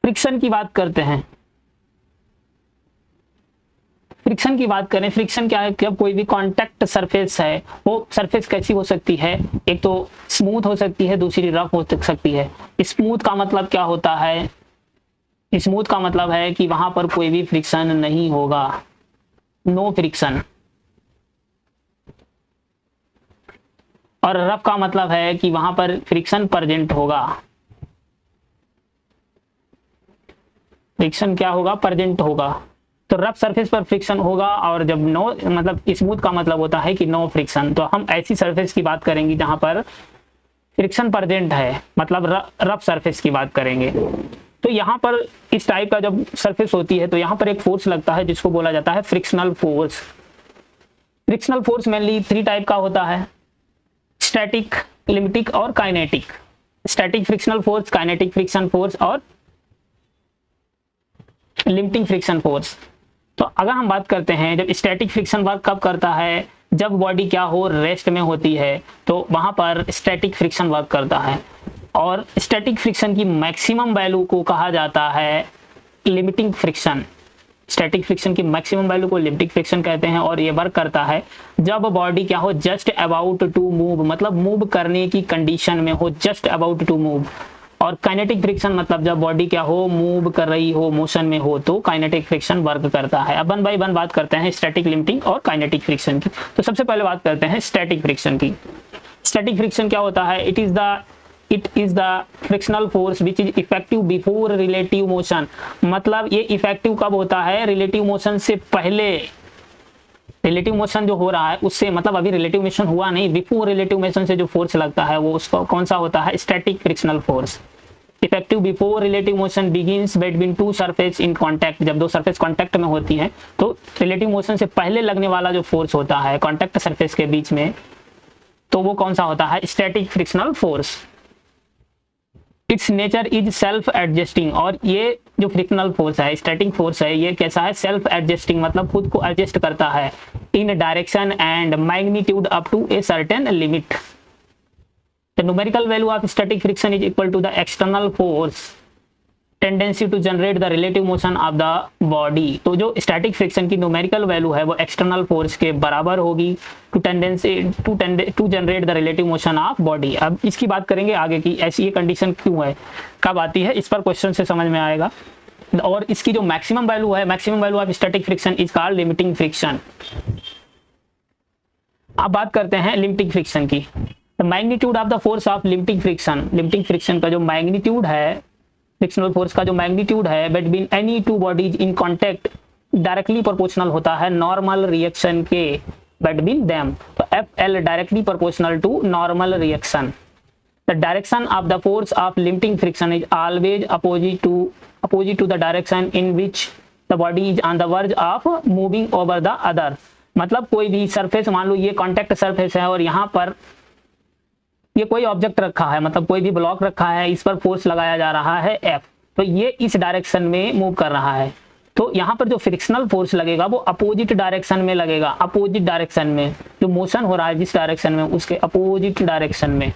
Friction की बात करते हैं। फ्रिक्शन की बात करें, फ्रिक्शन क्या है, जब कोई भी कांटेक्ट सरफेस है, वो सरफेस कैसी हो सकती है, एक तो स्मूथ हो सकती है, दूसरी रफ हो सकती है। स्मूथ का मतलब क्या होता है, स्मूथ का मतलब है कि वहां पर कोई भी फ्रिक्शन नहीं होगा, नो फ्रिक्शन। और रफ का मतलब है कि वहां पर फ्रिक्शन प्रेजेंट होगा, फ्रिक्शन क्या होगा, प्रेजेंट होगा। तो रफ सरफेस पर फ्रिक्शन होगा, और जब नो मतलब स्मूथ का मतलब होता है कि नो फ्रिक्शन। तो हम ऐसी सरफेस की बात करेंगे जहां पर फ्रिक्शन प्रेजेंट है, मतलब रफ सरफेस की बात करेंगे। तो यहाँ पर इस टाइप का जब सरफेस होती है तो यहाँ पर एक फोर्स लगता है जिसको बोला जाता है frictional force. Frictional force mainly 3 type का होता है, स्टैटिक, लिमिटिक और kinetic. Static frictional force, kinetic friction force और लिमिटिंग फ्रिक्शन फोर्स। तो अगर हम बात करते हैं, जब स्टैटिक फ्रिक्शन वर्क कब करता है, जब बॉडी क्या हो, रेस्ट में होती है, तो वहां पर स्टैटिक फ्रिक्शन वर्क करता है। और स्टैटिक फ्रिक्शन की मैक्सिमम वैल्यू को कहा जाता है लिमिटिंग फ्रिक्शन। स्टैटिक फ्रिक्शन की मैक्सिमम वैल्यू को लिमिटिंग फ्रिक्शन कहते हैं, और ये वर्क करता है जब बॉडी क्या हो, जस्ट अबाउट टू मूव, मतलब मूव करने की कंडीशन में हो, जस्ट अबाउट टू मूव। और काइनेटिक फ्रिक्शन मतलब जब बॉडी क्या हो, मूव कर रही हो, मोशन में हो, तो काइनेटिक फ्रिक्शन वर्क करता है। अब 1 बाय 1 बात करते हैं स्टैटिक, लिमिटिंग और काइनेटिक फ्रिक्शन की। तो सबसे पहले बात करते हैं स्टैटिक फ्रिक्शन की। स्टैटिक फ्रिक्शन क्या होता है, it is the frictional force which is effective before relative motion. मतलब ये इफेक्टिव कब होता है, रिलेटिव मोशन से पहले। रिलेटिव मोशन जो हो रहा है उससे, मतलब अभी रिलेटिव मोशन हुआ नहीं, बिफोर रिलेटिव मोशन से जो फोर्स लगता है वो उसका कौन सा होता है, static frictional force. Effective before relative motion begins between 2 surface in contact. जब 2 सरफेस कांटेक्ट में होती हैं तो रिलेटिव मोशन से पहले लगने वाला जो फोर्स होता है कांटेक्ट सरफेस के बीच में, तो वो कौन सा होता है, static frictional force. It's nature is self adjusting. और ये जो फ्रिक्शनल फोर्स है, स्टैटिक फोर्स है, ये कैसा है, सेल्फ एडजस्टिंग, मतलब खुद को एडजस्ट करता है in direction and magnitude up to a certain limit. The numerical value of static friction is equal to the external force tendency to generate the relative motion of the body। तो जो static friction की numerical value है वो external force के बराबर होगी to tendency to generate the relative motion of body। अब इसकी बात करेंगे आगे की ऐसी ये कंडीशन क्यों है, कब आती है, इस पर क्वेश्चन से समझ में आएगा। और इसकी जो मैक्सिमम वैल्यू है, maximum value of static friction is called limiting friction. अब बात करते हैं लिमिटिंग फ्रिक्शन की। Magnitude of the force of limiting friction. Limiting friction का जो मैग्नीट्यूड है, फ्रिक्शनल फोर्स का जो मैग्नीट्यूड है between any 2 bodies in contact, directly proportional होता है नॉर्मल रिएक्शन के बिटवीन देम। तो FL directly proportional to normal reaction. The direction of the force of limiting friction is always opposite to the direction in which the body is on the verge of moving over the other. मतलब कोई भी surface, मान लो ये contact surface है और यहाँ पर ये कोई ऑब्जेक्ट रखा है, मतलब कोई भी ब्लॉक रखा है, इस पर फोर्स लगाया जा रहा है F, तो ये इस डायरेक्शन में मूव कर रहा है। तो यहाँ पर जो फ्रिक्शनल फोर्स लगेगा वो अपोजिट डायरेक्शन में लगेगा, अपोजिट डायरेक्शन में। जो मोशन हो रहा है जिस डायरेक्शन में, उसके अपोजिट डायरेक्शन में।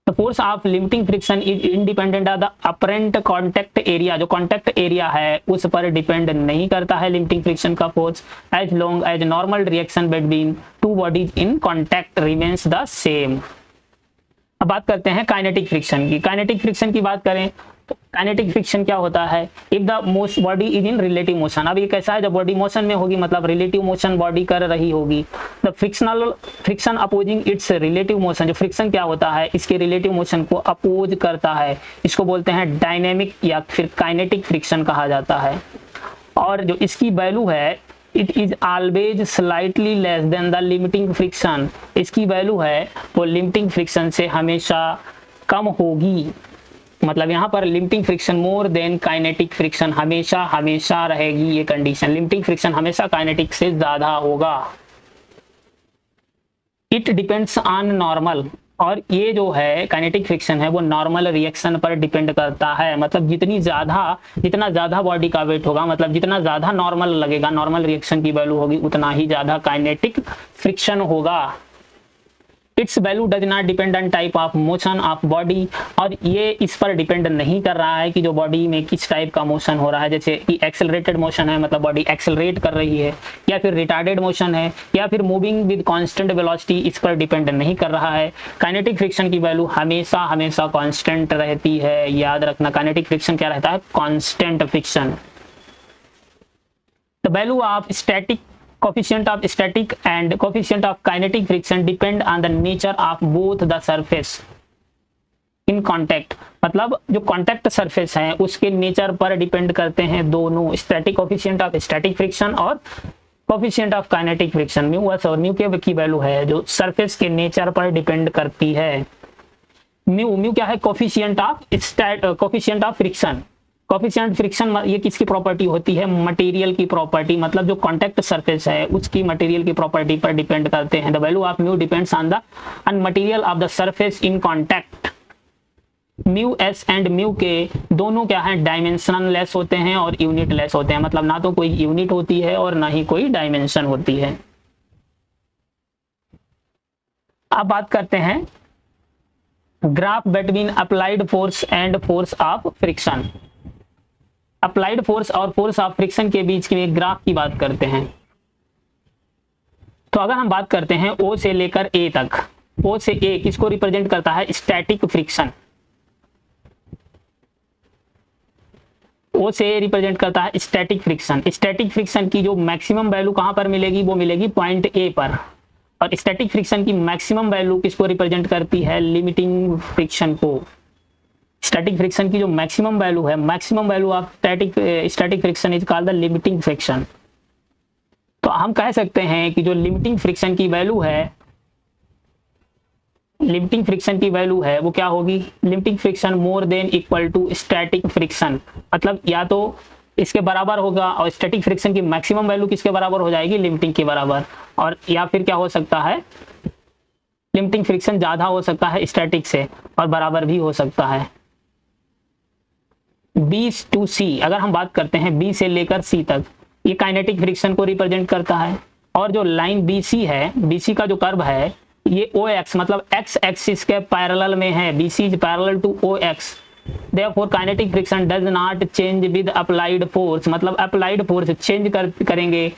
The force of limiting friction is independent of the apparent contact area. जो कॉन्टेक्ट एरिया है उस पर डिपेंड नहीं करता है लिमिटिंग फ्रिक्शन का force, as long as normal reaction between 2 bodies in contact remains the same. अब बात करते हैं काइनेटिक फ्रिक्शन की। काइनेटिक फ्रिक्शन की बात करें तो काइनेटिक फ्रिक्शन क्या होता है, if the most body is in relative motion. अब ये कैसा है, जब बॉडी मोशन में होगी, मतलब रिलेटिव मोशन बॉडी कर रही होगी, the friction opposing it's relative motion. जो फ्रिक्शन क्या होता है, इसके रिलेटिव मोशन को अपोज करता है, इसको बोलते हैं डायनेमिक या फिर काइनेटिक फ्रिक्शन कहा जाता है। और जो इसकी वैल्यू है, it is always slightly less than the limiting friction. इसकी वैल्यू है वो लिमिटिंग फ्रिक्शन से हमेशा कम होगी। मतलब यहाँ पर limiting friction more then kinetic friction, हमेशा रहेगी ये कंडीशन। लिमिटिंग फ्रिक्शन हमेशा काइनेटिक से ज्यादा होगा। It depends on normal. और ये जो है काइनेटिक फ्रिक्शन है वो नॉर्मल रिएक्शन पर डिपेंड करता है। मतलब जितना ज्यादा बॉडी का वेट होगा, मतलब जितना ज्यादा नॉर्मल लगेगा, नॉर्मल रिएक्शन की वैल्यू होगी, उतना ही ज्यादा काइनेटिक फ्रिक्शन होगा। It's value does not depend on type of motion of body, और ये इस पर डिपेंड नहीं कर रहा है कि जो बॉडी में किस टाइप का मोशन हो रहा है, जैसे कि एक्सेलरेटेड मोशन है मतलब बॉडी एक्सेलरेट कर रही है, या फिर रिटार्डेड मोशन है, या फिर मूविंग विद कांस्टेंट वेलोसिटी, इस पर डिपेंड नहीं कर रहा है। काइनेटिक फ्रिक्शन की वैल्यू हमेशा हमेशा कांस्टेंट रहती है, याद रखना। काइनेटिक फ्रिक्शन क्या रहता है? Constant friction. The value of static coefficient of static and coefficient of kinetic friction depend on the nature of both the surface in contact, मतलब जो कॉन्टैक्ट सरफेस है उसके नेचर पर डिपेंड करते हैं दोनों, static coefficient of static friction और coefficient of kinetic friction. Mu S और म्यू के की वैल्यू है जो सरफेस के नेचर पर डिपेंड करती है। म्यू क्या है? Coefficient of friction. Coefficient friction ये किसकी प्रॉपर्टी होती है? मटेरियल की प्रॉपर्टी, मतलब जो कांटेक्ट सरफेस है उसकी मटेरियल की प्रॉपर्टी पर डिपेंड करते हैं। The value of mu depends on material of the surface in contact. Mu S and mu के दोनों क्या है? डायमेंशनल लेस होते हैं और यूनिट लेस होते हैं, मतलब ना तो कोई यूनिट होती है और ना ही कोई डायमेंशन होती है। अब बात करते हैं graph between applied force and force of friction. Applied force और फोर्स ऑफ फ्रिक्शन के बीच के ग्राफ की बात करते हैं। तो अगर हम बात करते हैं O से लेकर A तक, O से A किसको रिप्रेजेंट करता है? Static friction. O से A रिप्रेजेंट करता है स्टैटिक फ्रिक्शन। स्टैटिक फ्रिक्शन की जो मैक्सिमम वैल्यू कहां पर मिलेगी? वो मिलेगी पॉइंट A पर। और स्टैटिक फ्रिक्शन की मैक्सिमम वैल्यू किसको रिप्रेजेंट करती है? लिमिटिंग फ्रिक्शन को। स्टैटिक फ्रिक्शन की जो मैक्सिमम वैल्यू है, maximum value of static friction is called the limiting friction. तो हम कह सकते हैं कि जो लिमिटिंग फ्रिक्शन की वैल्यू है, लिमिटिंग फ्रिक्शन की वैल्यू है वो क्या होगी? Limiting friction more than equal to static friction, मतलब या तो इसके बराबर होगा, और स्टैटिक फ्रिक्शन की मैक्सिमम वैल्यू किसके बराबर हो जाएगी? लिमिटिंग के बराबर। और या फिर क्या हो सकता है? लिमिटिंग फ्रिक्शन ज्यादा हो सकता है स्टैटिक से और बराबर भी हो सकता है। B to C अगर हम बात करते हैं, B से लेकर C तक, ये काइनेटिक फ्रिक्शन को रिप्रेजेंट करता है। और जो लाइन BC है, BC का जो कर्व है, ये OX मतलब X एक्सिस के पैरेलल में है। BC is parallel to OX। Therefore kinetic friction does not change with applied force, मतलब अप्लाइड फोर्स चेंज करेंगे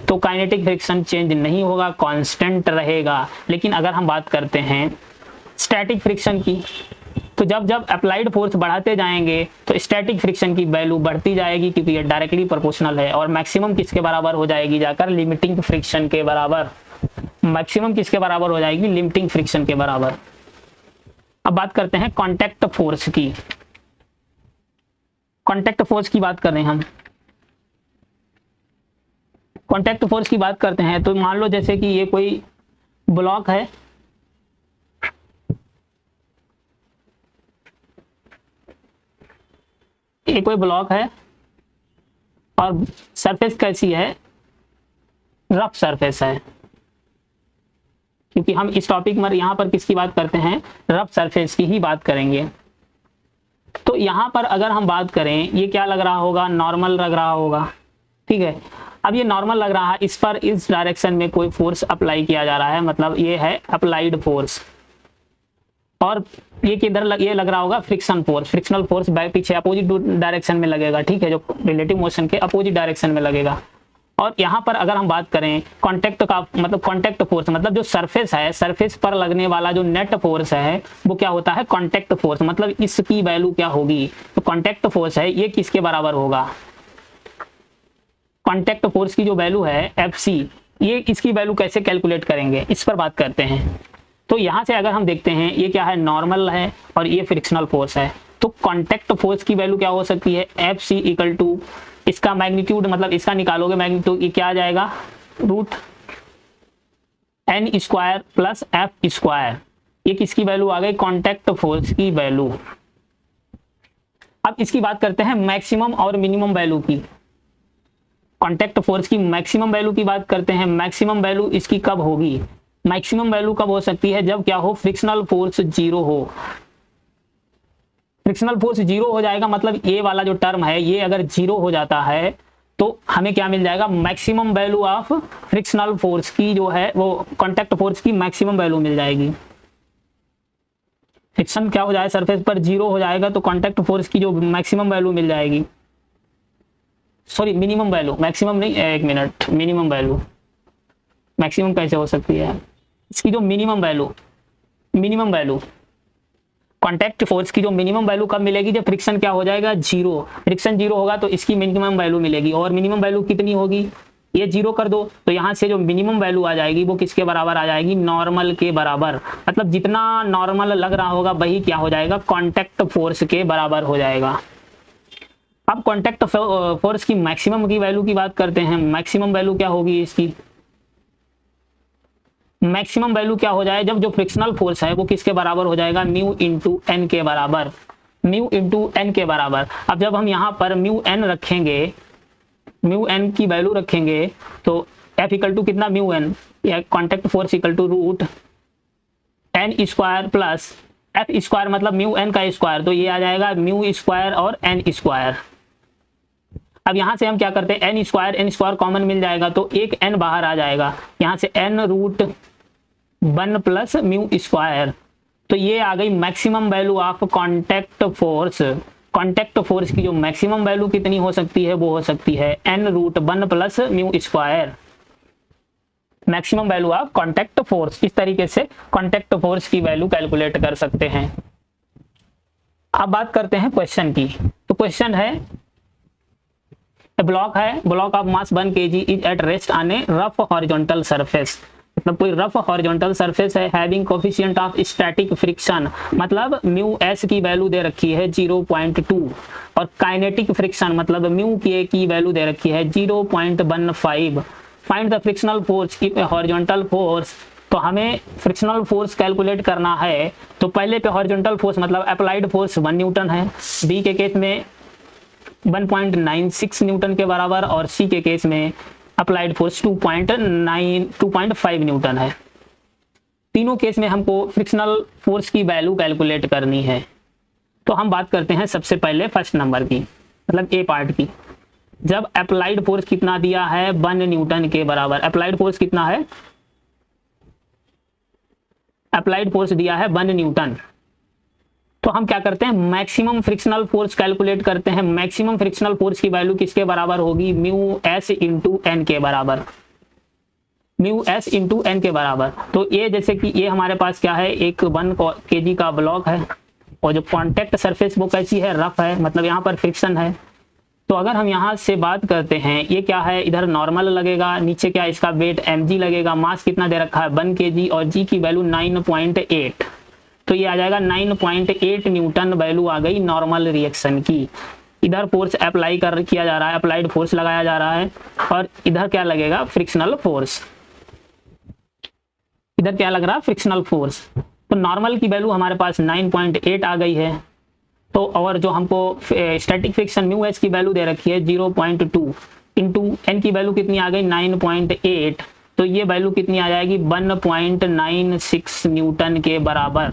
तो काइनेटिक फ्रिक्शन चेंज नहीं होगा, कांस्टेंट रहेगा। लेकिन अगर हम बात करते हैं स्टैटिक फ्रिक्शन की, तो जब जब अप्लाइड फोर्स बढ़ाते जाएंगे तो स्टैटिक फ्रिक्शन की वैल्यू बढ़ती जाएगी, क्योंकि ये डायरेक्टली प्रोपोर्शनल है। और मैक्सिमम किसके बराबर हो जाएगी? जाकर लिमिटिंग फ्रिक्शन के बराबर। मैक्सिमम किसके बराबर हो जाएगी? लिमिटिंग फ्रिक्शन के बराबर। अब बात करते हैं कांटेक्ट फोर्स की। कांटेक्ट फोर्स की बात कर रहे हैं हम। कांटेक्ट फोर्स की बात करते हैं तो मान लो जैसे कि ये कोई ब्लॉक है, ये कोई ब्लॉक है और सरफेस कैसी है? रफ सरफेस है, क्योंकि हम इस टॉपिक में यहाँ पर किसकी बात करते हैं? रफ सरफेस की ही बात करेंगे। तो यहाँ पर अगर हम बात करें, ये क्या लग रहा होगा? नॉर्मल लग रहा होगा, ठीक है। अब ये नॉर्मल लग रहा है, इस पर इस डायरेक्शन में कोई फोर्स अप्लाई किया जा रहा है, मतलब ये है अप्लाइड फोर्स। और ये किधर ये लग रहा होगा? Friction force. फ्रिक्शनल फोर्स पीछे अपोजिट डायरेक्शन में लगेगा, ठीक है, जो रिलेटिव मोशन के अपोजिट डायरेक्शन में लगेगा। और यहाँ पर अगर हम बात करें कांटेक्ट का, मतलब कांटेक्ट फोर्स मतलब जो सरफेस है, सरफेस पर लगने वाला जो नेट फोर्स है वो क्या होता है? Contact force. मतलब इसकी वैल्यू क्या होगी? तो कांटेक्ट फोर्स है ये किसके बराबर होगा? कांटेक्ट फोर्स की जो वैल्यू है FC, ये इसकी वैल्यू कैसे कैलकुलेट करेंगे, इस पर बात करते हैं। तो यहाँ से अगर हम देखते हैं, ये क्या है? नॉर्मल है और ये फ्रिक्शनल फोर्स है। तो कांटेक्ट फोर्स की वैल्यू क्या हो सकती है? FC इक्वल टू इसका मैग्नीट्यूड, मतलब इसका निकालोगे मैग्नीट्यूड, ये क्या आ जाएगा? √n² plus F²। ये किसकी वैल्यू आ गई? कांटेक्ट फोर्स की वैल्यू। अब इसकी बात करते हैं मैक्सिमम और मिनिमम वैल्यू की। कांटेक्ट फोर्स की मैक्सिमम वैल्यू की बात करते हैं। मैक्सिमम वैल्यू इसकी कब होगी? मैक्सिमम वैल्यू कब हो सकती है? जब क्या हो? फ्रिक्शनल फोर्स 0 हो। फ्रिक्शनल फोर्स 0 हो जाएगा, मतलब ये वाला जो टर्म है ये अगर 0 हो जाता है तो हमें क्या मिल जाएगा? Maximum value of frictional force की जो है वो कांटेक्ट फोर्स की मैक्सिमम वैल्यू मिल जाएगी। फ्रिक्शन क्या हो जाए सरफेस पर, जीरो हो जाएगा, तो कांटेक्ट फोर्स की जो मैक्सिमम वैल्यू मिल जाएगी, सॉरी मिनिमम वैल्यू, मैक्सिमम नहीं, एक मिनट, मिनिमम वैल्यू, मैक्सिमम कैसे हो सकती है इसकी, जो मिनिमम वैल्यू कांटेक्ट फोर्स की जो मिनिमम वैल्यू कब मिलेगी, जब फ्रिक्शन क्या हो जाएगा, जीरो। फ्रिक्शन जीरो होगा तो इसकी मिनिमम वैल्यू मिलेगी, और मिनिमम वैल्यू कितनी होगी, ये जीरो कर दो तो यहाँ से जो मिनिमम वैल्यू आ जाएगी वो किसके बराबर आ जाएगी, नॉर्मल के बराबर। मतलब जितना नॉर्मल लग रहा होगा वही क्या हो जाएगा, कांटेक्ट फोर्स के बराबर हो जाएगा। अब कांटेक्ट फोर्स की मैक्सिमम की वैल्यू की बात करते हैं। मैक्सिमम वैल्यू क्या होगी इसकी, मैक्सिमम वैल्यू क्या हो जाए, जब जो फ्रिक्शनल फोर्स है वो किसके बराबर हो जाएगा, म्यू इंटू एन के बराबर, म्यू इंटू एन के बराबर। अब जब हम यहाँ पर म्यू एन रखेंगे, म्यू एन की वैल्यू रखेंगे तो एफ इक्वल टू कितना, म्यू एन, या contact force equal to root N square plus F square, मतलब म्यू एन का स्क्वायर, तो ये आ जाएगा म्यू स्क्वायर और एन स्क्वायर। अब यहां से हम क्या करते हैं, एन स्क्वायर कॉमन मिल जाएगा तो एक एन बाहर आ जाएगा, यहां से N root 1 plus mu square, तो ये आ गई maximum value of contact force. Contact force की जो मैक्सिमम वैल्यू कितनी हो सकती है, वो हो सकती है N root 1 plus mu square, maximum value of contact force. इस तरीके से कांटेक्ट फोर्स की वैल्यू कैलकुलेट कर सकते हैं। अब बात करते हैं क्वेश्चन की। तो क्वेश्चन है, ब्लॉक है, block of mass 1 kg is at rest on A rough horizontal surface, मतलब कोई रफ हॉरिजॉन्टल सरफेस है, having coefficient of static friction, मतलब म्यू एस की वैल्यू दे रखी है 0.2, और काइनेटिक फ्रिक्शन मतलब म्यू के की वैल्यू दे रखी है 0.15। फाइंड द फ्रिक्शनल फोर्स की हॉरिजॉन्टल फोर्स, तो हमें फ्रिक्शनल फोर्स कैलकुलेट करना है। तो पहले पे हॉरिजॉन्टल फोर्स मतलब अप्लाइड फोर्स 1 न्यूटन है, बी के केस में 1.96 न्यूटन के बराबर, और सी के केस में अप्लाइड फोर्स 2.5 न्यूटन है। तीनों केस में हमको फ्रिक्शनल फोर्स की वैल्यू कैलकुलेट करनी है। तो हम बात करते हैं सबसे पहले फर्स्ट नंबर की, मतलब ए पार्ट की। जब अप्लाइड फोर्स कितना दिया है, 1 न्यूटन के बराबर, अप्लाइड फोर्स कितना है, अप्लाइड फोर्स दिया है 1 न्यूटन, तो हम क्या करते हैं, मैक्सिमम फ्रिक्शनल फोर्स कैलकुलेट करते हैं। मैक्सिमम फ्रिक्शनल फोर्स की वैल्यू किसके बराबर होगी, म्यू एस इंटू एन के बराबर, म्यू एस इंटू एन के बराबर। तो ये जैसे कि ये हमारे पास क्या है, एक 1 kg का ब्लॉक है, और जो कॉन्टेक्ट सरफेस वो कैसी है, रफ है, मतलब यहाँ पर फ्रिक्शन है। तो अगर हम यहाँ से बात करते हैं, ये क्या है, इधर नॉर्मल लगेगा, नीचे क्या इसका वेट mg लगेगा, मास कितना दे रखा है 1 kg, और g की वैल्यू 9.8, तो ये आ जाएगा 9.8 न्यूटन वैल्यू आ गई नॉर्मल रिएक्शन की। इधर फोर्स अप्लाई किया जा रहा है, अप्लाइड फोर्स लगाया जा रहा है, और इधर क्या लगेगा, फ्रिक्शनल फोर्स, इधर क्या लग रहा है, फ्रिक्शनल फोर्स। तो नॉर्मल की वैल्यू हमारे पास 9.8 आ गई है। तो और जो हमको स्टैटिक फ्रिक्शन म्यू एस की वैल्यू दे रखी है 0.2 इंटू एन की वैल्यू कितनी आ गई 9.8, तो ये वैल्यू कितनी आ जाएगी 1.96 न्यूटन के बराबर।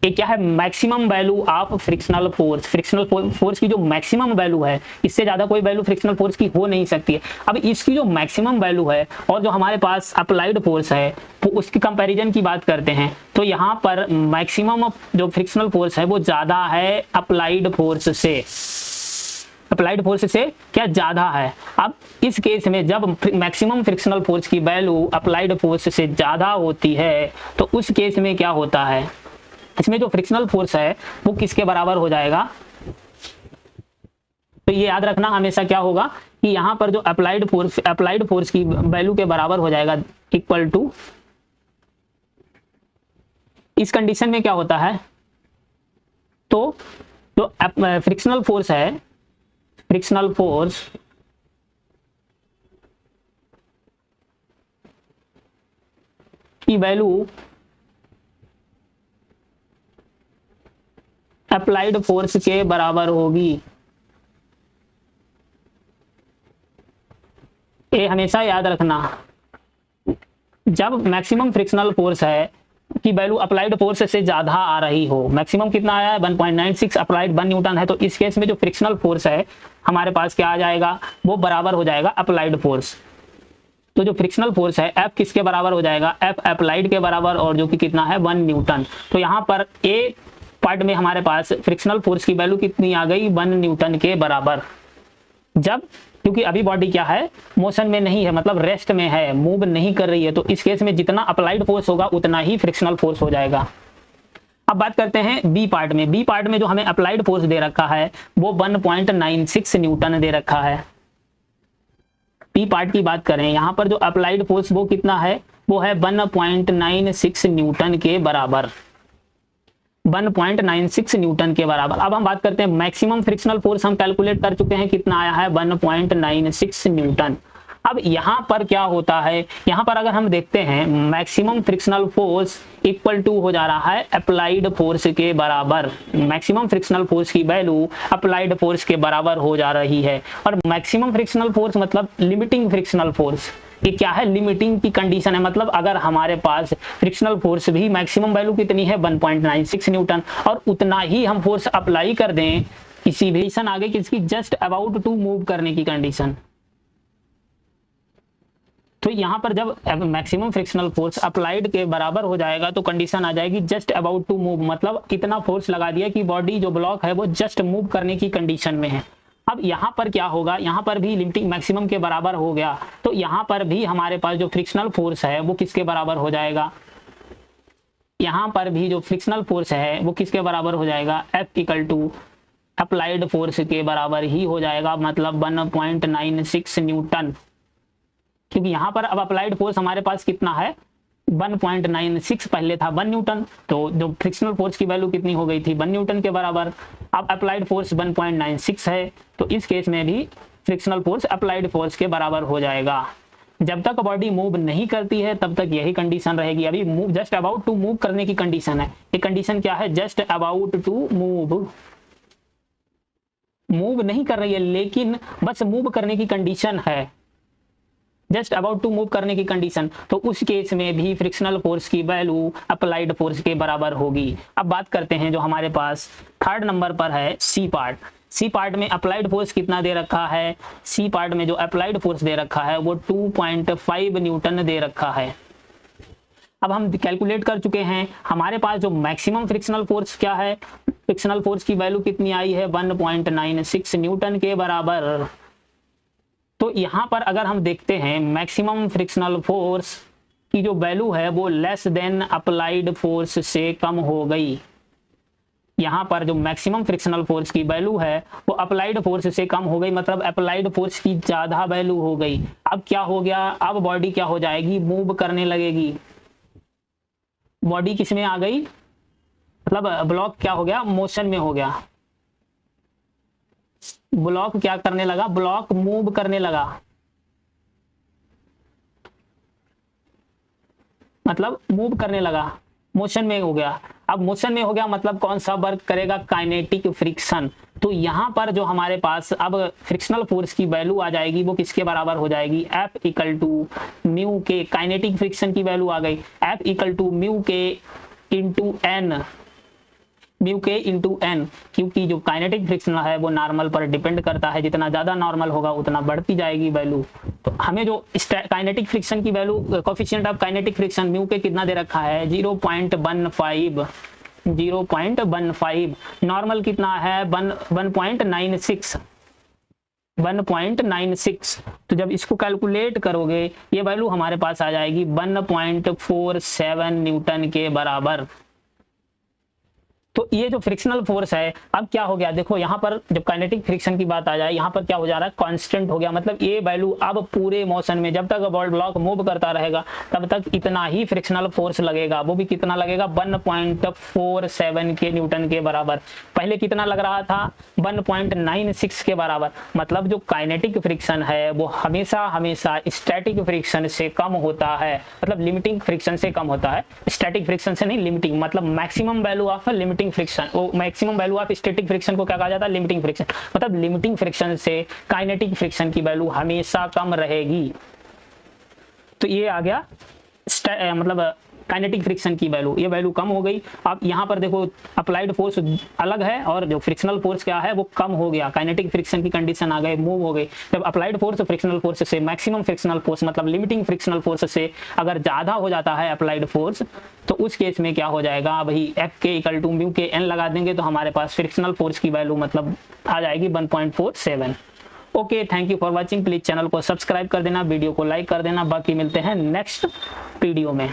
ये क्या है, maximum value of frictional force. Frictional force की जो मैक्सिमम वैल्यू है, इससे ज्यादा कोई वैल्यू फ्रिक्शनल फोर्स की हो नहीं सकती है। अब इसकी जो मैक्सिमम वैल्यू है और जो हमारे पास अप्लाइड फोर्स है, तो उसकी कंपैरिजन की बात करते हैं, तो यहाँ पर मैक्सिमम जो फ्रिक्शनल फोर्स है वो ज्यादा है अप्लाइड फोर्स से, अप्लाइड फोर्स से क्या ज्यादा है। अब इस केस में जब मैक्सिमम फ्रिक्शनल फोर्स की वैल्यू अप्लाइड फोर्स से ज्यादा होती है, तो उस केस में क्या होता है, इसमें जो फ्रिक्शनल फोर्स है वो किसके बराबर हो जाएगा। तो ये याद रखना हमेशा क्या होगा कि यहाँ पर जो अप्लाइड फोर्स की वैल्यू के बराबर हो जाएगा, इक्वल टू, इस कंडीशन में क्या होता है, तो जो फ्रिक्शनल फोर्स है, फ्रिक्शनल फोर्स की वैल्यू अप्लाइड फोर्स के बराबर होगी। ये हमेशा याद रखना, जब मैक्सिमम फ्रिक्शनल फोर्स है की वैल्यू अप्लाइड फोर्स से ज्यादा आ रही हो, मैक्सिमम कितना आया है 1.96, अप्लाइड 1 न्यूटन है, तो इस केस में जो फ्रिक्शनल फोर्स है हमारे पास क्या आ जाएगा, वो बराबर हो जाएगा अप्लाइड फोर्स। तो जो फ्रिक्शनल फोर्स है F किसके बराबर हो जाएगा, F अप्लाइड के बराबर, और जो कि कितना है 1 न्यूटन। तो यहाँ पर A पार्ट में हमारे पास फ्रिक्शनल फोर्स की वैल्यू कितनी आ गई, 1 न्यूटन के बराबर। जब क्योंकि अभी बॉडी क्या है, मोशन में नहीं है, मतलब रेस्ट में है, मूव नहीं कर रही है, तो इस केस में जितना अप्लाइड फोर्स होगा उतना ही फ्रिक्शनल फोर्स हो जाएगा। अब बात करते हैं बी पार्ट में। बी पार्ट में जो हमें अप्लाइड फोर्स दे रखा है वो 1.96 न्यूटन दे रखा है। बी पार्ट की बात करें, यहां पर जो अप्लाइड फोर्स वो कितना है, वो है 1.96 न्यूटन के बराबर, 1.96 न्यूटन के बराबर। अब हम बात करते हैं मैक्सिमम फ्रिक्शनल फोर्स, हम कैलकुलेट कर चुके हैं, कितना आया है 1.96 न्यूटन। अब यहां पर क्या होता है, यहां पर अगर हम देखते हैं maximum frictional force equal to हो जा रहा है अप्लाइड फोर्स के बराबर। मैक्सिमम फ्रिक्शनल फोर्स की वैल्यू अप्लाइड फोर्स के बराबर हो जा रही है। और मैक्सिमम फ्रिक्शनल फोर्स मतलब लिमिटिंग फ्रिक्शनल फोर्स, ये क्या है, लिमिटिंग की कंडीशन है। मतलब अगर हमारे पास फ्रिक्शनल फोर्स भी मैक्सिमम वैल्यू कितनी है 1.96 न्यूटन, और उतना ही हम फोर्स अप्लाई कर दें किसी भी कंडीशन आगे किसकी, जस्ट अबाउट टू मूव करने की कंडीशन, तो यहां पर जब मैक्सिमम फ्रिक्शनल फोर्स अप्लाइड के बराबर हो जाएगा तो कंडीशन आ जाएगी जस्ट अबाउट टू मूव, मतलब इतना फोर्स लगा दिया कि बॉडी जो ब्लॉक है वो जस्ट मूव करने की कंडीशन में है। अब यहां पर क्या होगा, यहां पर भी लिमिटिंग मैक्सिमम के बराबर हो गया, तो यहां पर भी हमारे पास जो फ्रिक्शनल फोर्स है वो किसके बराबर हो जाएगा, यहां पर भी जो फ्रिक्शनल फोर्स है वो किसके बराबर हो जाएगा, F equal to applied force के बराबर ही हो जाएगा, मतलब 1.96 न्यूटन। क्योंकि यहां पर अब अप्लाइड फोर्स हमारे पास कितना है 1.96, पहले था 1 न्यूटन, तो जो फ्रिक्शनल फोर्स की वैल्यू कितनी हो गई थी 1 न्यूटन के बराबर। अब अप्लाइड फोर्स 1.96 है, तो इस केस में भी फ्रिक्शनल फोर्स अप्लाइड फोर्स के बराबर हो जाएगा। जब तक बॉडी मूव नहीं करती है तब तक यही कंडीशन रहेगी। अभी move just about to move करने की कंडीशन है, ये कंडीशन क्या है, just about to move, move नहीं कर रही है लेकिन बस मूव करने की कंडीशन है, जस्ट अबाउट टू मूव करने की कंडीशन, तो उस केस में भी फ्रिक्शनल फोर्स की वैल्यू अप्लाइड फोर्स के बराबर होगी। अब बात करते हैं जो हमारे पास थर्ड नंबर पर है सी पार्ट। सी पार्ट में अप्लाइड फोर्स कितना दे रखा है, सी पार्ट में जो अप्लाइड फोर्स दे रखा है वो 2.5 न्यूटन दे रखा है। अब हम कैलकुलेट कर चुके हैं, हमारे पास जो मैक्सिमम फ्रिक्शनल फोर्स क्या है, फ्रिक्शनल फोर्स की वैल्यू कितनी आई है 1.96 न्यूटन के बराबर। तो यहां पर अगर हम देखते हैं मैक्सिमम फ्रिक्शनल फोर्स की जो वैल्यू है वो लेस देन अप्लाइड फोर्स से कम हो गई। यहां पर जो मैक्सिमम फ्रिक्शनल फोर्स की वैल्यू है वो अप्लाइड फोर्स से कम हो गई, मतलब अप्लाइड फोर्स की ज्यादा वैल्यू हो गई। अब क्या हो गया, अब बॉडी क्या हो जाएगी, मूव करने लगेगी। बॉडी किस में आ गई, मतलब ब्लॉक क्या हो गया, मोशन में हो गया। ब्लॉक क्या करने लगा, ब्लॉक मूव करने लगा, मतलब मूव करने लगा, मोशन में हो गया। अब मोशन में हो गया मतलब कौन सा वर्क करेगा, काइनेटिक फ्रिक्शन। तो यहां पर जो हमारे पास अब फ्रिक्शनल फोर्स की वैल्यू आ जाएगी वो किसके बराबर हो जाएगी, F इक्वल टू म्यू के, काइनेटिक फ्रिक्शन की वैल्यू आ गई F इक्वल टू म्यू के इंटू एन, म्यू के इंटू एन, क्योंकि जो काइनेटिक फ्रिक्शन है वो नॉर्मल पर डिपेंड करता है, जितना ज्यादा नॉर्मल होगा उतना बढ़ती जाएगी वैल्यू। तो हमें जो काइनेटिक फ्रिक्शन की value, coefficient of kinetic friction mu के कितना दे रखा है 0.15, 0.15, नॉर्मल कितना है 1.96, 1.96। तो जब इसको कैलकुलेट करोगे ये वैल्यू हमारे पास आ जाएगी 1.47 न्यूटन के बराबर। तो ये जो फ्रिक्शनल फोर्स है अब क्या हो गया, देखो यहाँ पर जब काइनेटिक फ्रिक्शन की बात आ जाए यहाँ पर क्या हो जा रहा है, कांस्टेंट हो गया। मतलब ये वैल्यू अब पूरे मोशन में जब तक बॉल ब्लॉक मूव करता रहेगा तब तक इतना ही फ्रिक्शनल फोर्स लगेगा, वो भी कितना लगेगा 1.47 के न्यूटन के बराबर। पहले कितना लग रहा था 1.96 के बराबर। मतलब जो काइनेटिक फ्रिक्शन है वो हमेशा हमेशा स्टैटिक फ्रिक्शन से कम होता है, मतलब लिमिटिंग फ्रिक्शन से कम होता है, स्टैटिक फ्रिक्शन से नहीं, लिमिटिंग। मतलब maximum value of limiting friction, वो maximum value of static friction को क्या कहा जाता है, लिमिटिंग फ्रिक्शन। मतलब लिमिटिंग फ्रिक्शन से काइनेटिक फ्रिक्शन की वैल्यू हमेशा कम रहेगी। तो ये आ गया मतलब काइनेटिक फ्रिक्शन की वैल्यू, ये वैल्यू कम हो गई। अब यहाँ पर देखो अप्लाइड फोर्स अलग है और जो फ्रिक्शनल फोर्स क्या है वो कम हो गया, काइनेटिक फ्रिक्शन की कंडीशन आ गई, मूव हो गई। जब अप्लाइड फोर्स फ्रिक्शनल फोर्स से मैक्सिमम फ्रिक्शनल फोर्स मतलब लिमिटिंग फ्रिक्शनल फोर्स से अगर ज़्यादा हो जाता है अप्लाइड फोर्स, तो उस केस में क्या हो जाएगा, वही एफ के इक्वल टू म्यू के एन लगा देंगे तो हमारे पास फ्रिक्शनल फोर्स की वैल्यू मतलब आ जाएगी 1.47। Okay, thank you for watching. Please channel को सब्सक्राइब कर देना, वीडियो को लाइक कर देना। बाकी मिलते हैं नेक्स्ट वीडियो में।